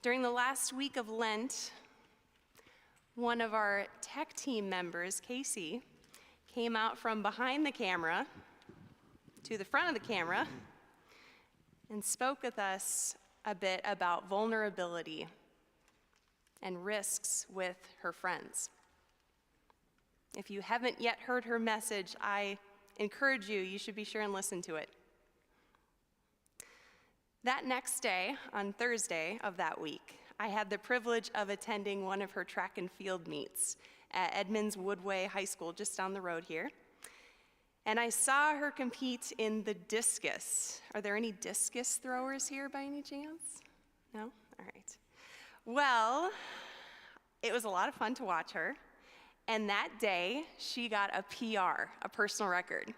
During the last week of Lent, one of our tech team members, Casey, came out from behind the camera to the front of the camera and spoke with us a bit about vulnerability and risks with her friends. If you haven't yet heard her message, I encourage you should be sure and listen to it. That next day, on Thursday of that week, I had the privilege of attending one of her track and field meets at Edmonds Woodway High School, just down the road here. And I saw her compete in the discus. Are there any discus throwers here by any chance? No? All right. Well, it was a lot of fun to watch her. And that day, she got a PR, a personal record. Wow.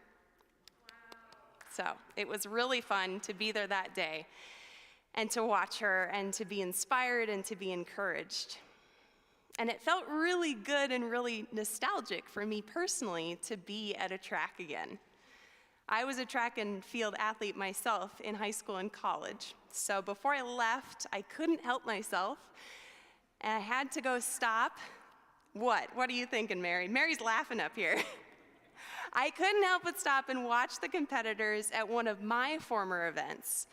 So it was really fun to be there that day and to watch her and to be inspired and to be encouraged. And it felt really good and really nostalgic for me personally to be at a track again. I was a track and field athlete myself in high school and college. So before I left, I couldn't help myself, and I had to go stop. What are you thinking, Mary? Mary's laughing up here. I couldn't help but stop and watch the competitors at one of my former events.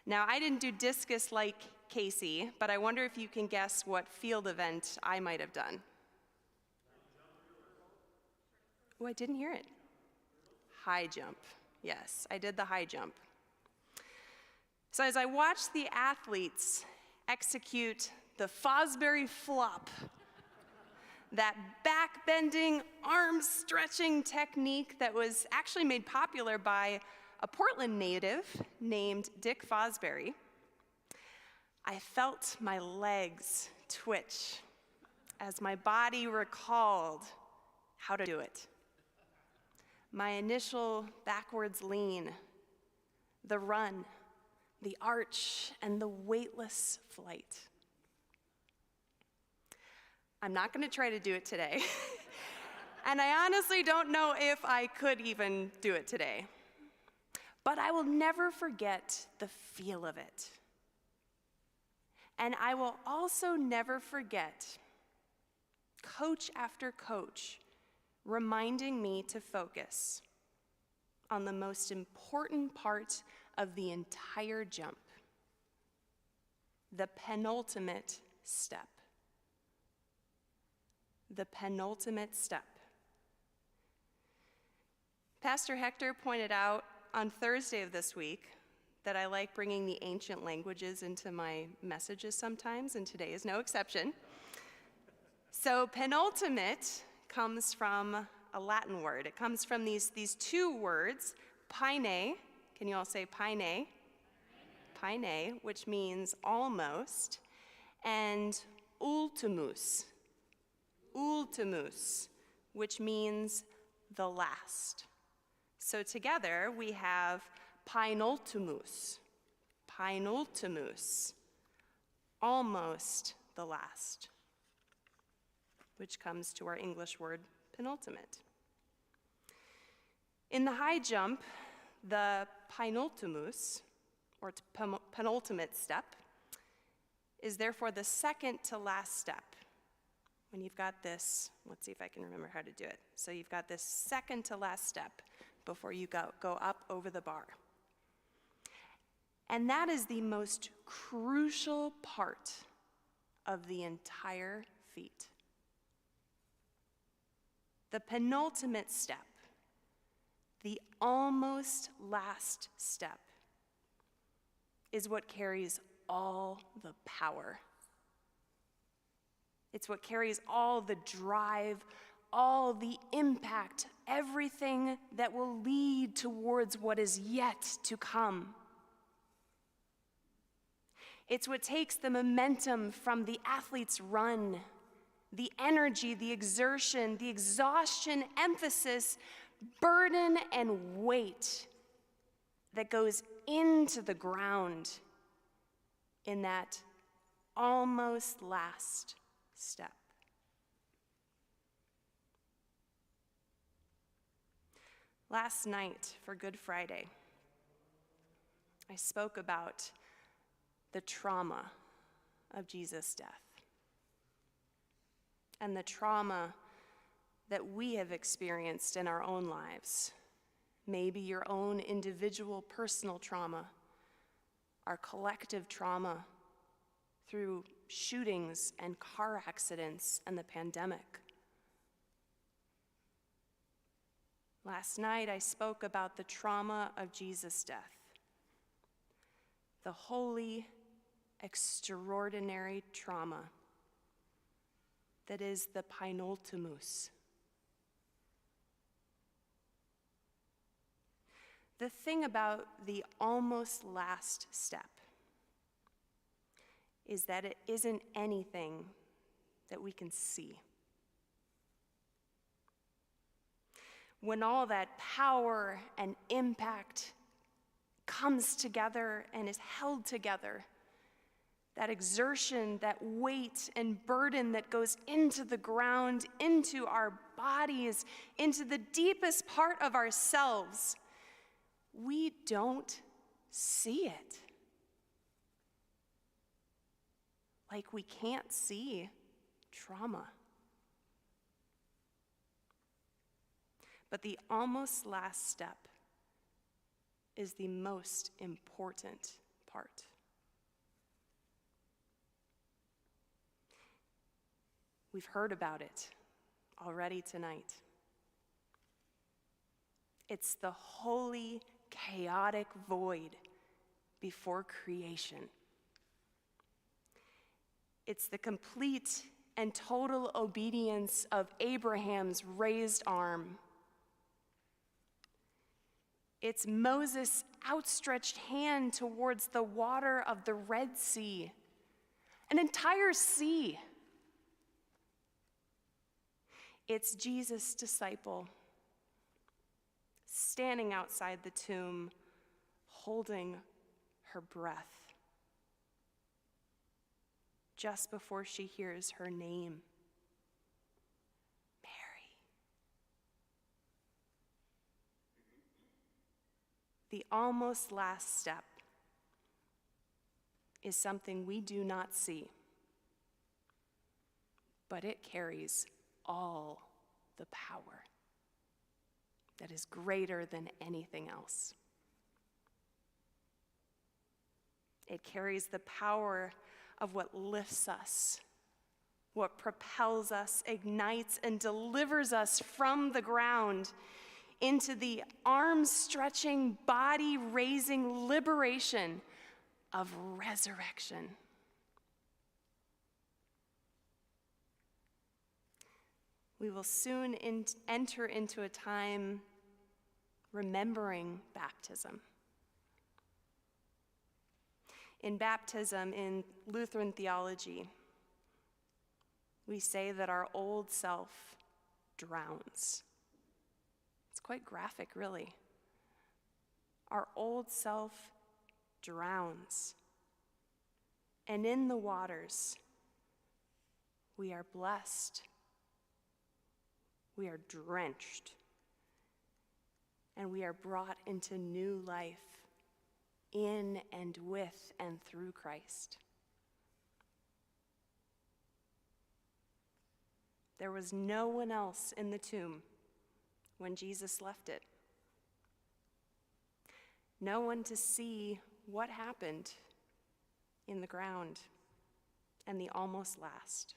Now, I didn't do discus like Casey, but I wonder if you can guess what field event I might have done. Oh, I didn't hear it. High jump. Yes, I did the high jump. So as I watched the athletes execute the Fosbury flop, that back-bending, arm-stretching technique that was actually made popular by a Portland native named Dick Fosbury, I felt my legs twitch as my body recalled how to do it. My initial backwards lean, the run, the arch, and the weightless flight. I'm not going to try to do it today. And I honestly don't know if I could even do it today. But I will never forget the feel of it. And I will also never forget coach after coach reminding me to focus on the most important part of the entire jump, the penultimate step. The penultimate step. Pastor Hector pointed out on Thursday of this week that I like bringing the ancient languages into my messages sometimes, and today is no exception. So penultimate comes from a Latin word. It comes from these two words, paine. Can you all say paine? Paine, which means almost, and ultimus. Ultimus, which means the last. So together we have penultimus, almost the last, which comes to our English word penultimate. In the high jump, the penultimus, or penultimate step, is therefore the second to last step. When you've got this, let's see if I can remember how to do it. So you've got this second to last step before you go up over the bar. And that is the most crucial part of the entire feat. The penultimate step, the almost last step, is what carries all the power. It's what carries all the drive, all the impact, everything that will lead towards what is yet to come. It's what takes the momentum from the athlete's run, the energy, the exertion, the exhaustion, emphasis, burden, and weight that goes into the ground in that almost last step. Last night for Good Friday, I spoke about the trauma of Jesus' death and the trauma that we have experienced in our own lives, maybe your own individual personal trauma, our collective trauma through shootings and car accidents and the pandemic. Last night I spoke about the trauma of Jesus' death, the holy, extraordinary trauma that is the penultimus. The thing about the almost last step is that it isn't anything that we can see. When all that power and impact comes together and is held together, that exertion, that weight and burden that goes into the ground, into our bodies, into the deepest part of ourselves, we don't see it. Like we can't see trauma. But the almost last step is the most important part. We've heard about it already tonight. It's the holy, chaotic void before creation. It's the complete and total obedience of Abraham's raised arm. It's Moses' outstretched hand towards the water of the Red Sea, an entire sea. It's Jesus' disciple standing outside the tomb, holding her breath just before she hears her name, Mary. The almost last step is something we do not see, but it carries all the power that is greater than anything else. It carries the power of what lifts us, what propels us, ignites, and delivers us from the ground into the arm-stretching, body-raising liberation of resurrection. We will soon enter into a time remembering baptism. In baptism, in Lutheran theology, we say that our old self drowns. It's quite graphic, really. Our old self drowns. And in the waters, we are blessed. We are drenched. And we are brought into new life in and with and through Christ. There was no one else in the tomb when Jesus left it. No one to see what happened in the ground and the almost last.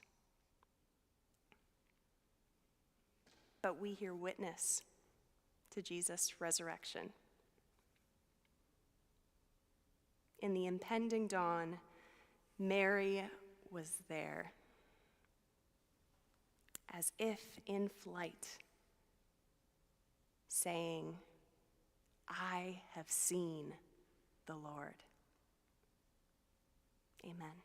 But we hear witness to Jesus' resurrection. In the impending dawn, Mary was there, as if in flight, saying, "I have seen the Lord." Amen.